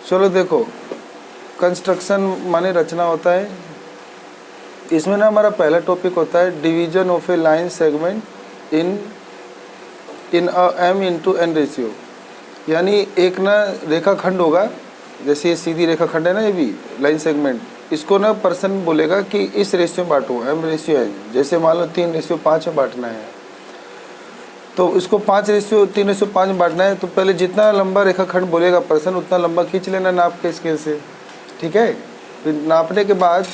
चलो देखो, कंस्ट्रक्शन माने रचना होता है। इसमें ना हमारा पहला टॉपिक होता है division of A line segment in a m into n ratio. यानी एक ना रेखाखंड होगा, जैसे ये सीधी रेखाखंड है ना, ये भी लाइन सेगमेंट, इसको ना पर्सन बोलेगा कि इस रेशियो में बांटो, m रेशियो है, जैसे मान लो 3:5 में बांटना है, तो इसको 5:3:5 में बांटना है। तो पहले जितना लंबा रेखाखंड बोलेगा पर्सन उतना लंबा खींच लेना नाप के स्केल से, ठीक है। फिर नापने के बाद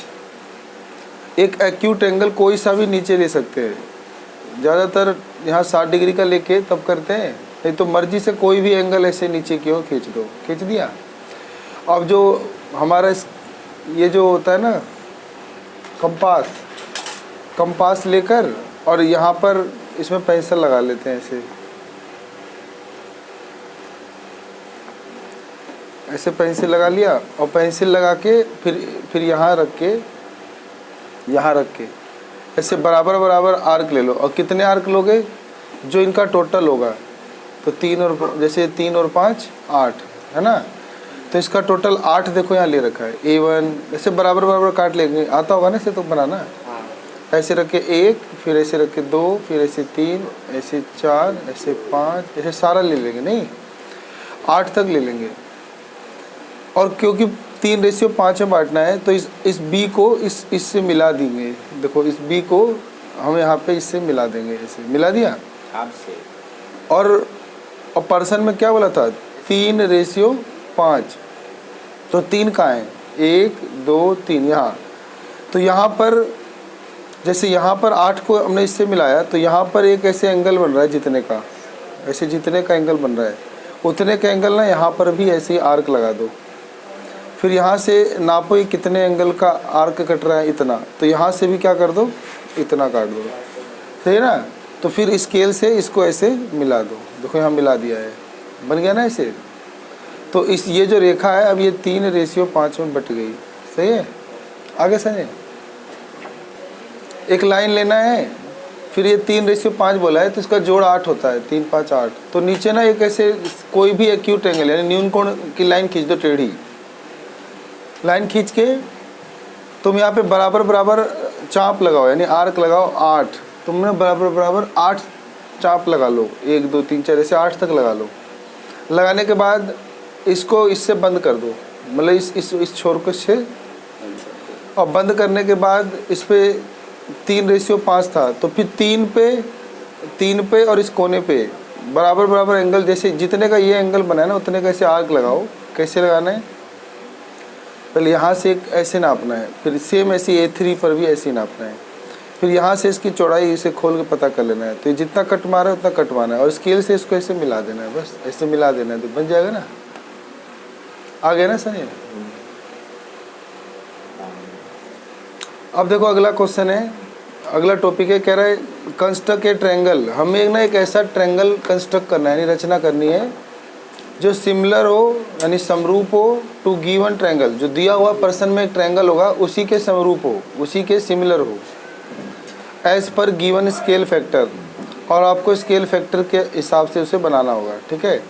एक एक्यूट एंगल कोई सा भी नीचे ले सकते हैं, ज़्यादातर यहाँ 60 डिग्री का लेके तब करते हैं, नहीं तो मर्जी से कोई भी एंगल ऐसे नीचे की ओर खींच दो, खींच दिया। अब जो हमारा ये जो होता है ना कंपास लेकर और यहाँ पर इसमें पेंसिल लगा लेते हैं, ऐसे पेंसिल लगा लिया, और पेंसिल लगा के फिर यहाँ रख के ऐसे बराबर बराबर आर्क ले लो। और कितने आर्क लोगे, जो इनका टोटल होगा, तो 3 और जैसे 3 और 5 8 है ना, तो इसका टोटल 8 देखो यहाँ ले रखा है। A1 ऐसे बराबर बराबर काट लेंगे, आता होगा ना इसे तो बनाना। ऐसे रख के 1, फिर ऐसे रख के 2, फिर ऐसे 3, ऐसे 4, ऐसे 5, ऐसे सारा ले लेंगे, नहीं 8 तक ले लेंगे। और क्योंकि 3:5 में बांटना है, तो इस B को इससे मिला देंगे। देखो इस B को हम यहाँ पे इससे मिला देंगे, ऐसे मिला दिया आपसे। और पर्सन में क्या बोला था, 3:5, तो 3 कहाँ है, 1 2 3 यहाँ। तो यहाँ पर जैसे यहाँ पर 8 को हमने इससे मिलाया, तो यहाँ पर एक ऐसे एंगल बन रहा है जितने का, ऐसे जितने का एंगल बन रहा है उतने का एंगल ना यहाँ पर भी ऐसे ही आर्क लगा दो। फिर यहाँ से नापो ये कितने एंगल का आर्क कट रहा है, इतना, तो यहाँ से भी क्या कर दो, इतना काट दो, सही है ना। तो फिर स्केल से इसको ऐसे मिला दो, देखो यहाँ मिला दिया है, बन गया ना ऐसे। तो ये जो रेखा है अब ये 3:5 में बट गई, सही है। आगे समझे, एक लाइन लेना है, फिर ये 3:5 बोला है, तो इसका जोड़ 8 होता है, 3 5 8। तो नीचे ना एक ऐसे कोई भी एक्यूट एंगल यानी न्यून कोण की लाइन खींच दो, टेढ़ी लाइन खींच के तुम यहाँ पे बराबर बराबर चाप लगाओ, यानी आर्क लगाओ 8। तुमने बराबर बराबर 8 चाप लगा लो, 1 2 3 4 ऐसे 8 तक लगा लो। लगाने के बाद इसको इससे बंद कर दो, मतलब इस छोर को इससे, और बंद करने के बाद इस पे 3:5 था, तो फिर 3 पे और इस कोने पे बराबर बराबर एंगल, जैसे जितने का ये एंगल बना है ना उतने का ऐसे आर्क लगाओ। कैसे लगाना है, पहले यहाँ से एक ऐसे नापना है, फिर सेम ऐसे A3 पर भी ऐसे ही नापना है, फिर यहाँ से इसकी चौड़ाई इसे खोल के पता कर लेना है। तो ये जितना कट मारा है उतना कटवाना है, और स्केल से इसको ऐसे मिला देना है, बस ऐसे मिला देना है, तो बन जाएगा ना। आ गया ना सर ये। अब देखो अगला क्वेश्चन है, अगला टॉपिक है, कह रहा है कंस्ट्रक्ट ए ट्रायंगल। हमें ना एक ऐसा ट्रायंगल कंस्ट्रक्ट करना है, यानी रचना करनी है जो सिमिलर हो, यानी समरूप हो टू गिवन ट्रायंगल। जो दिया हुआ पर्सन में एक ट्रायंगल होगा उसी के समरूप हो, उसी के सिमिलर हो, as per given scale factor, और आपको स्केल फैक्टर के हिसाब से उसे बनाना होगा, ठीक है।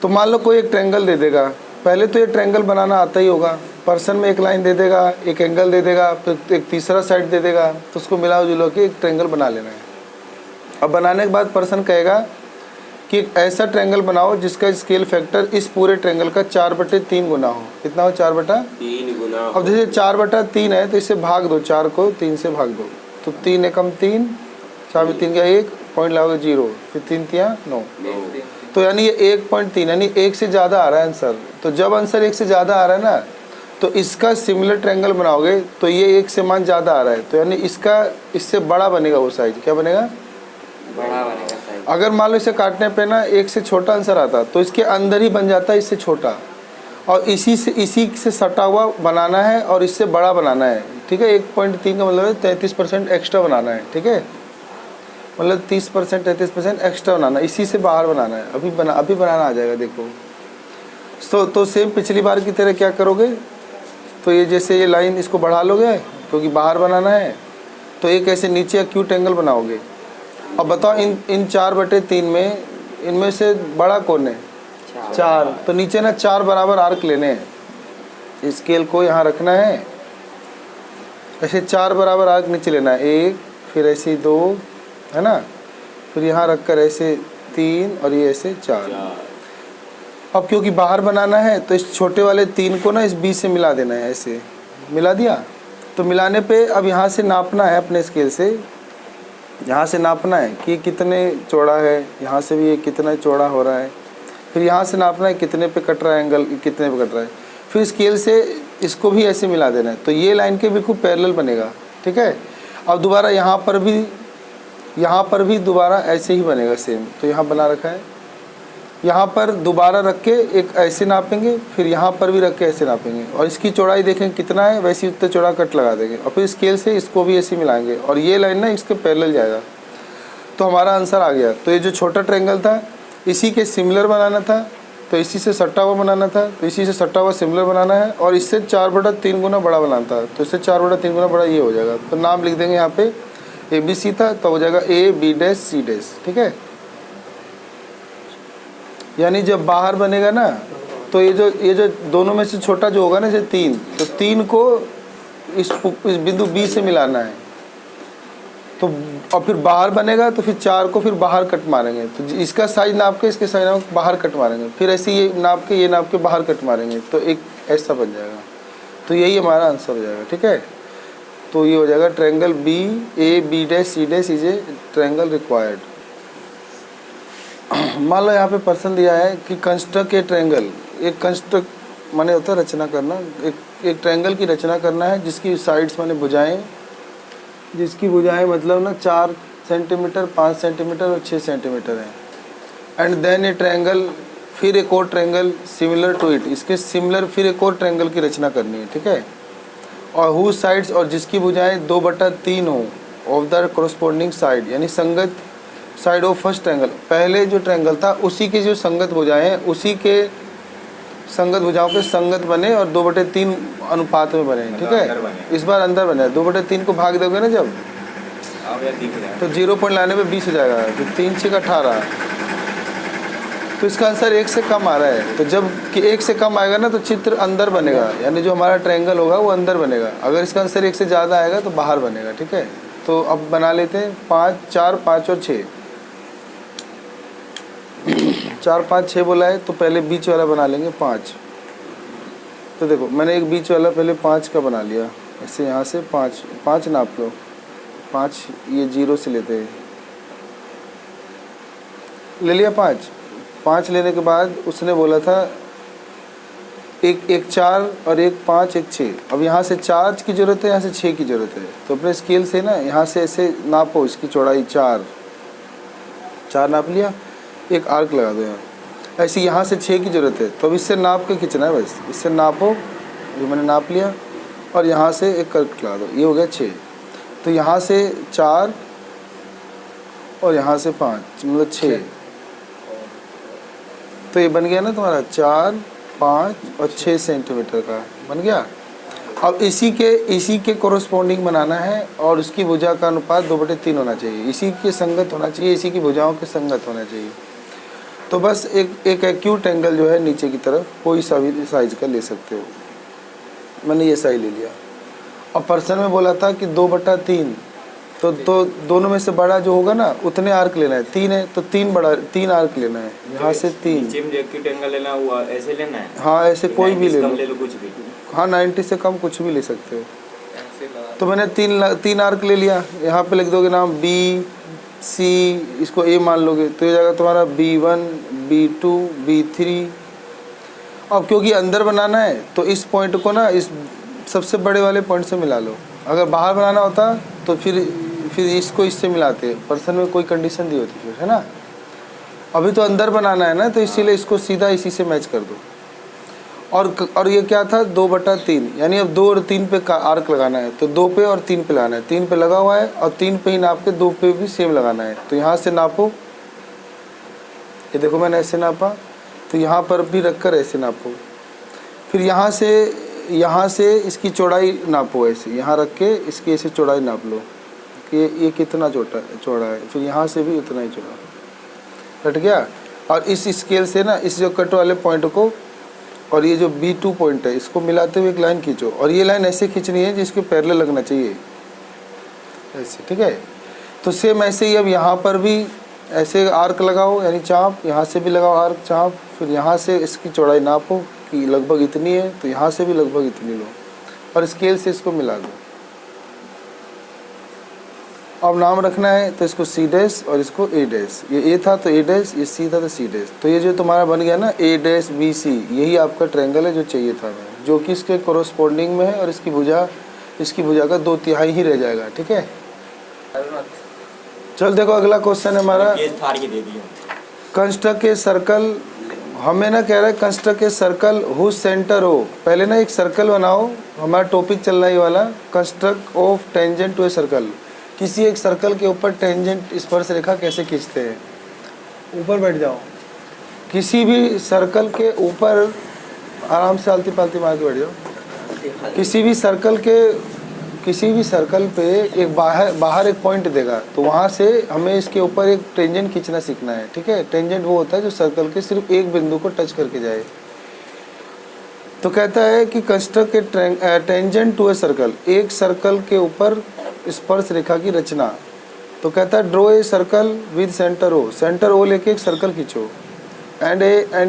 तो मान लो कोई एक ट्रायंगल दे देगा, पहले तो ये ट्रायंगल बनाना आता ही होगा। पर्सन में एक लाइन दे देगा, एक एंगल दे देगा, फिर एक तीसरा साइड दे देगा, तो उसको मिला जुला के एक ट्रायंगल बना लेना है। अब बनाने के बाद पर्सन कहेगा कि एक ऐसा ट्रायंगल बनाओ जिसका स्केल फैक्टर इस पूरे ट्रायंगल का 4/3 गुना हो। कितना हो, 4/3 गुना। अब जैसे 4/3 है तो इसे भाग दो, 4 को 3 से भाग दो, तो 3 एकम 3, 4 में 3 का 1 पॉइंट लगाओगे 0, फिर 3 तिया 9, तो यानी ये 1.3 यानी 1 से ज़्यादा आ रहा है आंसर। तो जब आंसर 1 से ज़्यादा आ रहा है ना, तो इसका सिमिलर ट्रायंगल बनाओगे तो ये 1 से मान ज़्यादा आ रहा है, तो यानी इसका इससे बड़ा बनेगा वो साइज। क्या बनेगा, बड़ा बनेगा साइज। अगर मान लो इसे काटने पे ना 1 से छोटा आंसर आता तो इसके अंदर ही बन जाता है इससे छोटा, और इसी से सटा हुआ बनाना है और इससे बड़ा बनाना है, ठीक है। 1.3 का मतलब है 33% एक्स्ट्रा बनाना है, ठीक है, मतलब 30% 33% एक्स्ट्रा बनाना, इसी से बाहर बनाना है। अभी बनाना आ जाएगा, देखो। तो सेम पिछली बार की तरह क्या करोगे, तो ये जैसे ये लाइन इसको बढ़ा लोगे क्योंकि बाहर बनाना है, तो एक ऐसे नीचे एक्यूट एंगल बनाओगे। अब बताओ इन 4/3 में इनमें से बड़ा कौन है, 4। तो नीचे ना 4 बराबर आर्क लेने हैं, स्केल को यहाँ रखना है, ऐसे 4 बराबर आर्क नीचे लेना है, 1 फिर ऐसे 2 है ना, फिर यहाँ रख कर ऐसे 3 और ये ऐसे 4। अब क्योंकि बाहर बनाना है तो इस छोटे वाले 3 को ना इस बीच से मिला देना है, ऐसे मिला दिया। तो मिलाने पे अब यहाँ से नापना है, अपने स्केल से यहाँ से नापना है कि कितने चौड़ा है, यहाँ से भी ये कितना चौड़ा हो रहा है, फिर यहाँ से नापना है कितने पे कट रहा है एंगल, कितने पे कट रहा है, फिर स्केल से इसको भी ऐसे मिला देना है। तो ये लाइन के बिल्कुल पैरेलल बनेगा, ठीक है। अब दोबारा यहाँ पर भी दोबारा ऐसे ही बनेगा सेम। तो यहाँ बना रखा है, यहाँ पर दोबारा रख के एक ऐसे नापेंगे, फिर यहाँ पर भी रख के ऐसे नापेंगे, और इसकी चौड़ाई देखें कितना है, वैसे उतना चौड़ा कट लगा देंगे, और फिर स्केल से इसको भी ऐसे मिलाएंगे, और ये लाइन ना इसके पैरेलल जाएगा। तो हमारा आंसर आ गया। तो ये जो छोटा ट्रायंगल था इसी के सिमिलर बनाना था, तो इसी से सट्टा हुआ बनाना था, तो इसी से सट्टा हुआ सिमिलर बनाना है, और इससे 4/3 गुना बड़ा बनाना था, तो इससे 4/3 गुना बड़ा ये हो जाएगा। तो नाम लिख देंगे यहाँ पे ABC था, तो हो जाएगा AB'C', ठीक है। यानी जब बाहर बनेगा ना तो ये जो दोनों में से छोटा जो होगा ना, जैसे 3, तो 3 को इस बिंदु B से मिलाना है, तो और फिर बाहर बनेगा तो फिर 4 को फिर बाहर कट मारेंगे, तो इसका साइज नाप के इसके साइज नाप के बाहर कट मारेंगे, फिर ऐसे ये नाप के बाहर कट मारेंगे, तो एक ऐसा बन जाएगा। तो यही हमारा आंसर हो जाएगा, ठीक है। तो ये हो जाएगा triangle BAB'C' is a triangle required. मान लो यहाँ पे प्रश्न दिया है कि कंस्ट्रक्ट ए ट्रायंगल। एक कंस्ट्रक्ट माने होता है रचना करना, एक ट्रायंगल की रचना करना है जिसकी साइड्स माने भुजाएं, जिसकी भुजाएं मतलब ना 4 सेंटीमीटर, 5 सेंटीमीटर और 6 सेंटीमीटर है। एंड देन ए ट्रायंगल, फिर एक और ट्रायंगल सिमिलर टू इट, इसके सिमिलर फिर एक और ट्रायंगल की रचना करनी है, ठीक है। और हु साइड्स, और जिसकी भुजाएं 2/3 हो ऑफ द कोरस्पोंडिंग साइड, यानी संगत साइड ऑफ फर्स्ट ट्रायंगल। पहले जो ट्रायंगल था उसी के जो संगत भुजाएं हैं, उसी के संगत भुजाओं के संगत बने और 2/3 अनुपात में बने, ठीक है। इस बार अंदर बने, 2/3 को भाग दोगे ना जब, तो 0 पॉइंट लाने पे 20 हो जाएगा, तो 3 6 18। तो इसका आंसर 1 से कम आ रहा है। तो जब कि 1 से कम आएगा ना तो चित्र अंदर बनेगा, यानी जो हमारा ट्रायंगल होगा वो अंदर बनेगा। अगर इसका आंसर 1 से ज़्यादा आएगा तो बाहर बनेगा, ठीक है। तो अब बना लेते हैं 5 4 5 और 6। 4 5 6 बोला है, तो पहले बीच वाला बना लेंगे 5। तो देखो मैंने एक बीच वाला पहले 5 का बना लिया, ऐसे यहाँ से 5 नाप लो, 5 ये 0 से लेते हैं, ले लिया 5 लेने के बाद उसने बोला था एक 4 और एक 5 एक 6। अब यहाँ से 4 की ज़रूरत है, यहाँ से 6 की ज़रूरत है, तो अपने स्केल से ना यहाँ से ऐसे नापो, इसकी चौड़ाई 4 नाप लिया, एक आर्क लगा दो यहाँ। ऐसे यहाँ से 6 की ज़रूरत है, तो अब इससे नाप के खींचना है, बस इससे नापो, ये मैंने नाप लिया, और यहाँ से एक कर्क लगा दो, ये हो गया 6। तो यहाँ से 4 और यहाँ से 5 मतलब 6। तो ये बन गया ना तुम्हारा 4 5 और 6 सेंटीमीटर का बन गया। अब इसी के कोरस्पोंडिंग बनाना है, और उसकी भुजा का अनुपात 2/3 होना चाहिए, इसी के संगत होना चाहिए, इसी की भुजाओं के संगत होना चाहिए। तो बस एक एक्यूट एंगल जो है नीचे की तरफ कोई सा भी साइज का ले सकते हो, मैंने ये साइज ले लिया। और पर्सन में बोला था कि 2/3, तो दोनों में से बड़ा जो होगा ना उतने आर्क लेना है। 3 है तो 3 आर्क लेना है, यहाँ से 3 एंगल लेना हुआ ऐसे लेना है। हाँ ऐसे कोई भी ले लो, कुछ भी। हाँ 90 से कम कुछ भी ले सकते हो। तो मैंने 3 आर्क ले लिया, यहाँ पे लिख दोगे नाम BC, इसको A मान लोगे, तो ये जाएगा तुम्हारा B1 B2 B3। अब क्योंकि अंदर बनाना है तो इस पॉइंट को ना इस सबसे बड़े वाले पॉइंट से मिला लो। अगर बाहर बनाना होता तो फिर इसको इससे मिलाते, पर्सन में कोई कंडीशन दी होती फिर, है ना। अभी तो अंदर बनाना है ना, तो इसीलिए इसको सीधा इसी से मैच कर दो। और ये क्या था 2/3, यानी अब 2 और 3 पे आर्क लगाना है, तो 2 पे और 3 पे लगाना है। 3 पे लगा हुआ है और 3 पे ही नाप के 2 पे भी सेम लगाना है। तो यहाँ से नापो, ये देखो मैंने ऐसे नापा, तो यहाँ पर भी रख कर ऐसे नापो। फिर यहाँ से इसकी चौड़ाई नापो, ऐसे यहाँ रख के इसकी ऐसे चौड़ाई नाप लो कि ये कितना चौड़ा है। फिर यहाँ से भी उतना ही चौड़ा, हट गया। और इस स्केल से ना इस जो कट वाले पॉइंट को और ये जो B2 पॉइंट है इसको मिलाते हुए एक लाइन खींचो, और ये लाइन ऐसे खींचनी है जिसके पैरेलल लगना चाहिए ऐसे, ठीक है। तो सेम ऐसे ही अब यहाँ पर भी ऐसे आर्क लगाओ, यानी चाप, यहाँ से भी लगाओ आर्क चाप, फिर यहाँ से इसकी चौड़ाई नापो कि लगभग इतनी है, तो यहाँ से भी लगभग इतनी लो और स्केल से इसको मिला दो। अब नाम रखना है तो इसको C डैश और इसको A डैश, ये A था तो A डैश, ये C था तो C डैश। तो ये जो तुम्हारा बन गया ना A डैश BC, यही आपका ट्रायंगल है जो चाहिए था हमें, जो कि इसके कोरोस्पोंडिंग में है, और इसकी भुजा का 2/3 ही रह जाएगा, ठीक है। चल देखो अगला क्वेश्चन है हमारा, कंस्ट्रक्ट ए सर्कल। हमें ना कह रहा है construct a circle whose centre हो। पहले ना एक सर्कल बनाओ, हमारा टॉपिक चल रहा है ये वाला, construct of tangent to a circle. किसी एक सर्कल के ऊपर टेंजेंट स्पर्श रेखा कैसे खींचते हैं। ऊपर बैठ जाओ, किसी भी सर्कल के ऊपर आराम से आलती पालती मार के बैठ जाओ। किसी भी सर्कल पे एक बाहर एक पॉइंट देगा, तो वहाँ से हमें इसके ऊपर एक टेंजेंट खींचना सीखना है, ठीक है। टेंजेंट वो होता है जो सर्कल के सिर्फ एक बिंदु को टच करके जाए। तो कहता है कि construct a tangent to a circle, एक सर्कल के ऊपर स्पर्श रेखा की रचना। तो कहता है draw a circle with centre O, centre O लेके एक सर्कल खींचो, and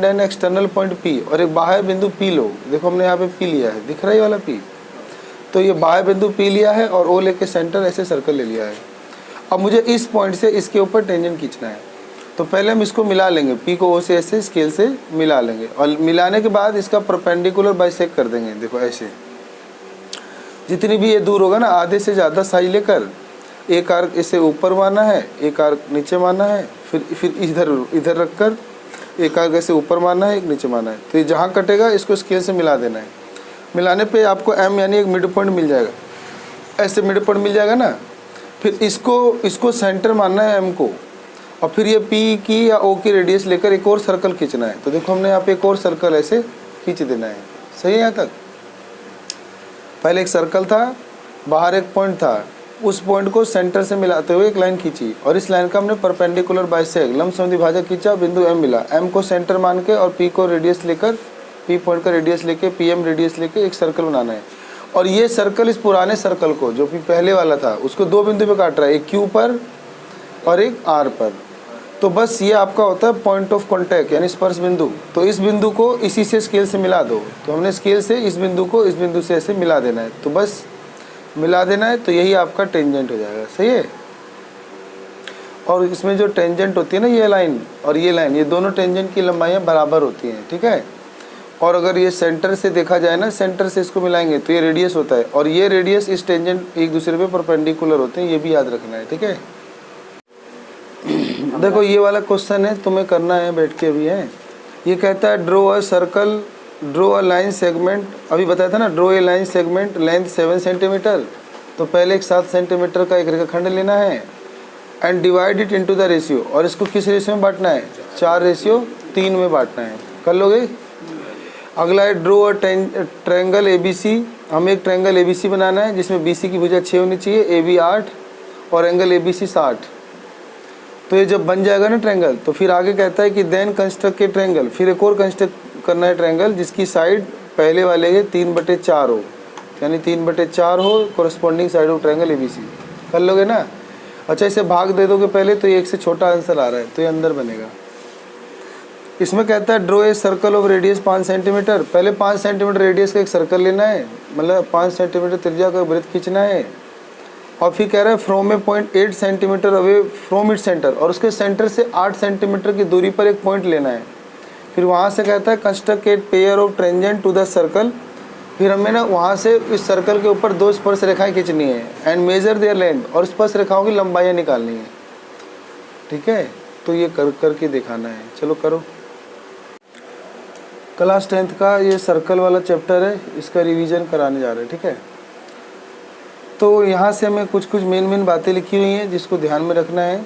an external point P, और एक बाह्य बिंदु P लो। देखो हमने यहाँ पे P लिया है, दिख रहा है ये वाला P, तो ये बाह्य बिंदु P लिया है और O लेके सेंटर ऐसे सर्कल ले लिया है। अब मुझे इस पॉइंट से इसके ऊपर टेंजेंट खींचना है, तो पहले हम इसको मिला लेंगे, P को O से ऐसे स्केल से मिला लेंगे, और मिलाने के बाद इसका परपेंडिकुलर बाइसेक्ट कर देंगे। देखो ऐसे जितनी भी ये दूर होगा ना, आधे से ज़्यादा साइज लेकर एक आर्क इसे ऊपर मारना है, एक आर्क नीचे मारना है, फिर इधर रखकर एक आर्क ऐसे ऊपर मारना है, एक नीचे मारना है। तो ये जहाँ कटेगा इसको स्केल से मिला देना है। मिलाने पे आपको M यानी एक मिड पॉइंट मिल जाएगा, ऐसे मिड पॉइंट मिल जाएगा ना। फिर इसको सेंटर मानना है M को, और फिर ये P की या O की रेडियस लेकर एक और सर्कल खींचना है। तो देखो हमने यहाँ पे एक और सर्कल ऐसे खींच देना है, सही है। यहाँ तक पहले एक सर्कल था, बाहर एक पॉइंट था, उस पॉइंट को सेंटर से मिलाते हुए एक लाइन खींची, और इस लाइन का हमने परपेंडिकुलर बाइसेक्ट लंबसम भाजक खींचा, बिंदु M मिला। M को सेंटर मान के और P को रेडियस लेकर, P पॉइंट का रेडियस लेके, PM रेडियस लेके एक सर्कल बनाना है। और ये सर्कल इस पुराने सर्कल को जो कि पहले वाला था उसको दो बिंदु पे काट रहा है, एक Q पर और एक R पर। तो बस ये आपका होता है पॉइंट ऑफ कॉन्टैक्ट यानी स्पर्श बिंदु। तो इस बिंदु को इसी से स्केल से मिला दो। तो हमने स्केल से इस बिंदु को इस बिंदु से ऐसे मिला देना है, तो बस मिला देना है, तो यही आपका टेंजेंट हो जाएगा, सही है। और इसमें जो टेंजेंट होती है ना, ये लाइन और ये लाइन, ये दोनों टेंजेंट की लंबाइयाँ बराबर होती हैं, ठीक है। और अगर ये सेंटर से देखा जाए ना, सेंटर से इसको मिलाएंगे तो ये रेडियस होता है, और ये रेडियस इस टेंजेंट एक दूसरे पे परपेंडिकुलर होते हैं, ये भी याद रखना है, ठीक है। देखो ये वाला क्वेश्चन है, तुम्हें करना है बैठ के भी है। ये कहता है draw a circle, draw a line segment. अभी बताया था ना, draw a line segment length 7 centimetre. तो पहले एक 7 सेंटीमीटर का एक रेखाखंड लेना है, and divide it into the ratio. और इसको किस रेशियो में बांटना है, 4:3 में बांटना है। कर लोगे। अगला है ड्रॉ अ ट्रायंगल ABC। हमें एक ट्रायंगल ABC बनाना है जिसमें BC की भुजा 6 होनी चाहिए, AB 8 और एंगल ABC 60। तो ये जब बन जाएगा ना ट्रायंगल, तो फिर आगे कहता है कि देन कंस्ट्रक्ट ए ट्रायंगल। फिर एक और कंस्ट्रक्ट करना है ट्रायंगल जिसकी साइड पहले वाले के 3/4 हो, यानी 3/4 हो corresponding side of triangle ABC। कर लोगे ना। अच्छा इसे भाग दे दोगे पहले, तो ये एक से छोटा आंसर आ रहा है, तो ये अंदर बनेगा। इसमें कहता है draw a circle of radius 5 centimetre. पहले 5 सेंटीमीटर रेडियस का एक सर्कल लेना है, मतलब 5 सेंटीमीटर त्रिज्या का वृत्त खींचना है। और फिर कह रहा है from A point 8 centimetre away from it centre, और उसके सेंटर से 8 सेंटीमीटर की दूरी पर एक पॉइंट लेना है। फिर वहाँ से कहता है construct a pair of tangent to the circle. फिर हमें ना वहाँ से इस सर्कल के ऊपर 2 स्पर्श रेखाएं खींचनी है, एंड मेजर देयर लेंथ, और स्पर्श रेखाओं की लंबाइयाँ निकालनी है, ठीक है। तो ये करके दिखाना है। चलो करो। क्लास 10th का ये सर्कल वाला चैप्टर है, इसका रिवीजन कराने जा रहे हैं, ठीक है। तो यहाँ से हमें कुछ मेन बातें लिखी हुई हैं जिसको ध्यान में रखना है।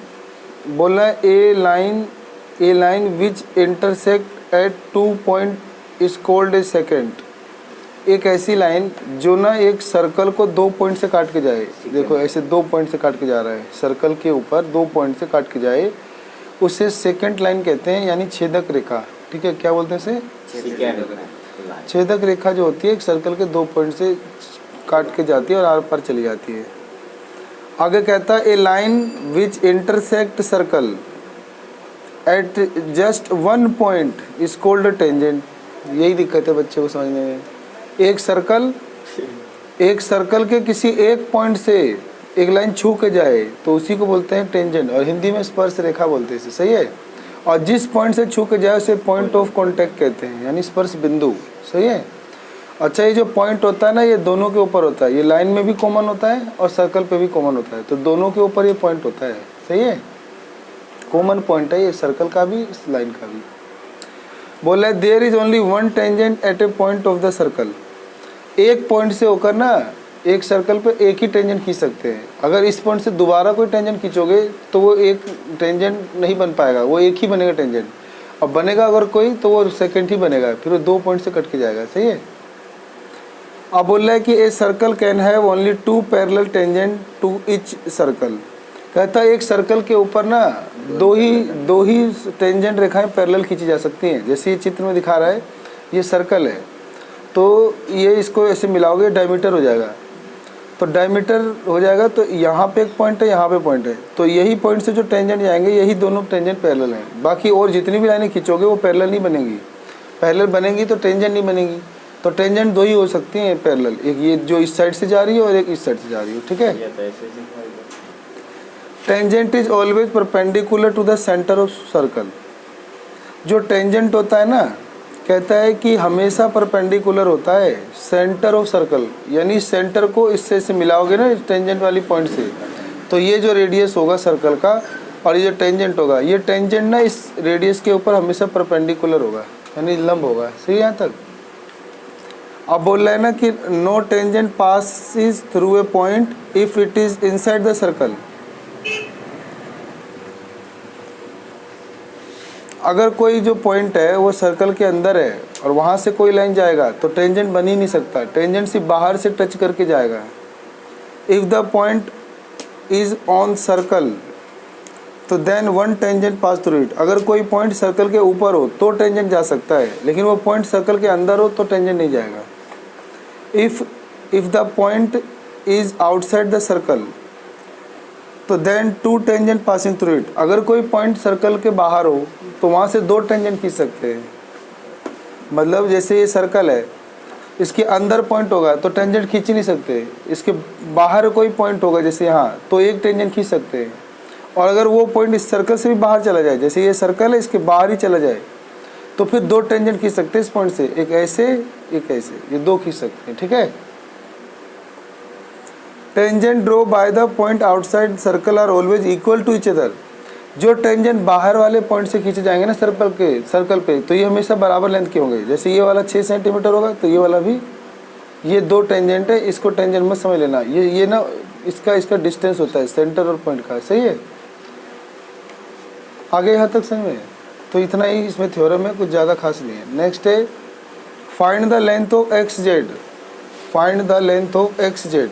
बोला है a line which intersect at 2 point is called a secant. एक ऐसी लाइन जो ना एक सर्कल को 2 पॉइंट से काट के जाए। देखो ऐसे 2 पॉइंट से काट के जा रहा है, सर्कल के ऊपर 2 पॉइंट से काट के जाए, उसे सेकंड लाइन कहते हैं, यानी छेदक रेखा। ठीक है, क्या बोलते हैं इसे? छेदक रेखा जो होती है एक सर्कल के 2 पॉइंट से काट के जाती है और आर पार चली जाती है। आगे कहता है a line which intersect circle at just 1 point is called tangent. यही दिक्कत है बच्चे को समझने में। एक सर्कल के किसी एक पॉइंट से एक लाइन छू के जाए तो उसी को बोलते हैं टेंजेंट, और हिंदी में स्पर्श रेखा बोलते हैं इसे। सही है। और जिस पॉइंट से छू के जाए उसे पॉइंट ऑफ कांटेक्ट कहते हैं, यानी स्पर्श बिंदु। सही है। अच्छा, ये जो पॉइंट होता है ना, ये दोनों के ऊपर होता है। ये लाइन में भी कॉमन होता है और सर्कल पे भी कॉमन होता है, तो दोनों के ऊपर ये पॉइंट होता है। सही है, कॉमन पॉइंट है ये, सर्कल का भी इस लाइन का भी। बोला है there is only 1 tangent at a point of the circle. एक पॉइंट से होकर ना एक सर्कल पे एक ही टेंजेंट खींच सकते हैं। अगर इस पॉइंट से दोबारा कोई टेंजेंट खींचोगे तो वो एक टेंजेंट नहीं बन पाएगा, वो एक ही बनेगा टेंजेंट। अब बनेगा अगर कोई तो वो सेकंड ही बनेगा, फिर वो 2 पॉइंट से कट के जाएगा। सही है। अब बोल रहा है कि a circle can have only 2 parallel tangent to each circle. कहता है एक सर्कल के ऊपर ना दो ही टेंजेंट रेखाएं पैरेलल खींची जा सकती हैं। जैसे ये चित्र में दिखा रहा है, ये सर्कल है, तो ये इसको ऐसे मिलाओगे डायमीटर हो जाएगा। तो डायमीटर हो जाएगा तो यहाँ पे एक पॉइंट है, यहाँ पे पॉइंट है, तो यही पॉइंट से जो टेंजेंट जाएंगे यही दोनों टेंजेंट पैरेलल हैं। बाकी और जितनी भी लाइनें खींचोगे वो पैरेलल नहीं बनेंगी। पैरेलल बनेंगी तो टेंजेंट नहीं बनेगी। तो टेंजेंट 2 ही हो सकती हैं पैरेलल, एक ये जो इस साइड से जा रही है और एक इस साइड से जा रही है। ठीक है। Tangent is always perpendicular to the centre of circle. जो टेंजेंट होता है ना, कहता है कि हमेशा परपेंडिकुलर होता है सेंटर ऑफ सर्कल, यानी सेंटर को इससे से मिलाओगे ना इस टेंजेंट वाली पॉइंट से, तो ये जो रेडियस होगा सर्कल का और ये जो टेंजेंट होगा, ये टेंजेंट ना इस रेडियस के ऊपर हमेशा परपेंडिकुलर होगा, यानी लंब होगा। सही यहाँ तक। अब बोल रहा है ना कि no tangent passes through a point if it is inside the circle. अगर कोई जो पॉइंट है वो सर्कल के अंदर है और वहाँ से कोई लाइन जाएगा तो टेंजेंट बन ही नहीं सकता, टेंजेंट सिर्फ बाहर से टच करके जाएगा। If the point is on circle तो then 1 tangent pass through it. अगर कोई पॉइंट सर्कल के ऊपर हो तो टेंजेंट जा सकता है, लेकिन वो पॉइंट सर्कल के अंदर हो तो टेंजेंट नहीं जाएगा। If the point is outside the circle तो then 2 tangent passing through it. अगर कोई पॉइंट सर्कल के बाहर हो तो वहाँ से 2 टेंजेंट खींच सकते हैं। मतलब जैसे ये सर्कल है, इसके अंदर पॉइंट होगा तो टेंजेंट खींच ही नहीं सकते, इसके बाहर कोई पॉइंट होगा जैसे यहाँ, तो एक टेंजेंट खींच सकते हैं। और अगर वो पॉइंट इस सर्कल से भी बाहर चला जाए, जैसे ये सर्कल है इसके बाहर ही चला जाए, तो फिर 2 टेंजेंट खींच सकते हैं इस पॉइंट से, एक ऐसे एक ऐसे, ये 2 खींच सकते हैं। ठीक है। Tangent draw by the point outside circle are always equal to each other. जो टेंजेंट बाहर वाले पॉइंट से खींचे जाएंगे ना सर्कल पे, तो ये हमेशा बराबर लेंथ के होंगे। जैसे ये वाला 6 सेंटीमीटर होगा तो ये वाला भी, ये 2 टेंजेंट है, इसको टेंजेंट मत समझ लेना, ये ना इसका डिस्टेंस होता है सेंटर और पॉइंट का। सही है। आगे यहाँ तक समझ में? तो इतना ही इसमें थ्योरम है, कुछ ज़्यादा खास नहीं है। नेक्स्ट है find the length of x Z. Find the length of x Z.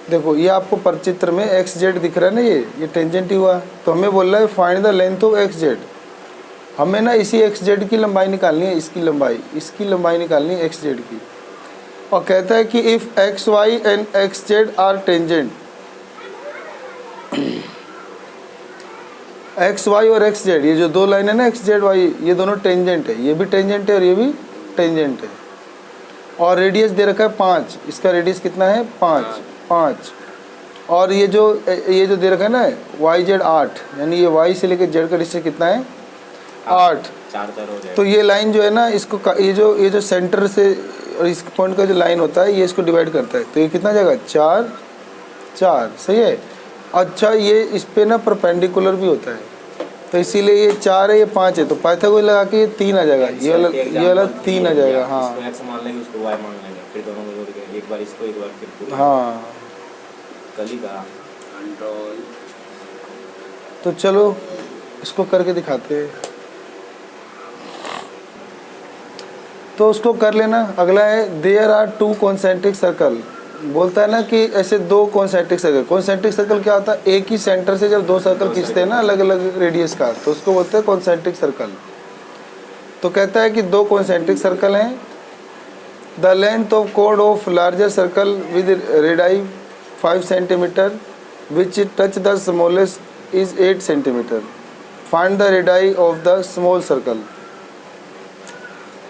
देखो ये आपको परचित्र में एक्स जेड दिख रहा है ना, ये टेंजेंट ही हुआ, तो हमें बोल रहा है find the length of x Z. हमें ना इसी एक्स जेड की लंबाई निकालनी है, इसकी लंबाई निकालनी है एक्स जेड की। और कहता है कि if X Y and X Z are tangent, X Y और एक्स जेड, ये जो 2 लाइन है ना एक्स जेड वाई, ये दोनों टेंजेंट है, ये भी टेंजेंट है और ये भी टेंजेंट है। और रेडियस दे रखा है 5, इसका रेडियस कितना है 5। और ये जो दे रखा है ना वाई जेड 8, यानी ये वाई से लेकर जेड का डिस्टेंस कितना है 8। तो ये लाइन जो है ना इसको ये जो सेंटर से और इस पॉइंट का जो लाइन होता है ये इसको डिवाइड करता है, तो ये कितना जाएगा 4। सही है। अच्छा ये इस पे ना परपेंडिकुलर भी होता है, तो इसीलिए ये 4 है ये 5 है, तो पाइथागोरस लगा के ये 3 आ जाएगा, ये वाला 3 आ जाएगा। हाँ हाँ तो चलो इसको करके दिखाते हैं। तो उसको कर लेना। अगला है देयर आर 2 कॉन्सेंट्रिक सर्कल। बोलता है ना कि ऐसे दो कॉन्सेंट्रिक सर्कल क्या होता है, एक ही सेंटर से जब दो सर्कल खींचते हैं ना अलग अलग रेडियस का, तो उसको बोलते हैं कॉन्सेंट्रिक सर्कल। तो कहता है कि दो कॉन्सेंट्रिक सर्कल हैं। The length of code of larger circle with radii 5 centimetre which touch the smallest is 8 centimetre. Find the radii of the small circle.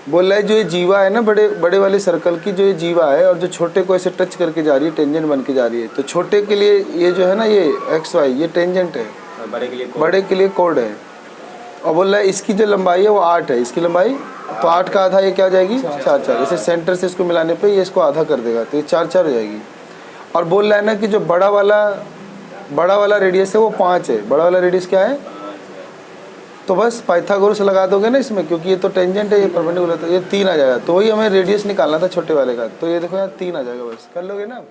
बोल रहा है जो ये जीवा है ना बड़े बड़े वाले सर्कल की, जो ये जीवा है और जो छोटे को ऐसे टच करके जा रही है, टेंजेंट बन के जा रही है, तो छोटे के लिए ये जो है ना ये एक्स वाई ये टेंजेंट है, और बड़े के लिए कोड है। और बोल रहा है इसकी जो लंबाई है वो 8 है, इसकी लंबाई, तो 8 का आधा ये क्या हो जाएगी 4 जैसे सेंटर से इसको मिलाने पे ये इसको आधा कर देगा, तो ये 4 हो जाएगी। और बोल रहा है ना कि जो बड़ा वाला रेडियस है वो 5 है, बड़ा वाला रेडियस क्या है, तो बस पाइथागोरस लगा दोगे ना इसमें, क्योंकि ये तो टेंजेंट है, ये परपेंडिकुलर, तो ये 3 आ जाएगा। तो वही हमें रेडियस निकालना था छोटे वाले का, तो ये देखो यहाँ 3 आ जाएगा, बस कर लोगे ना।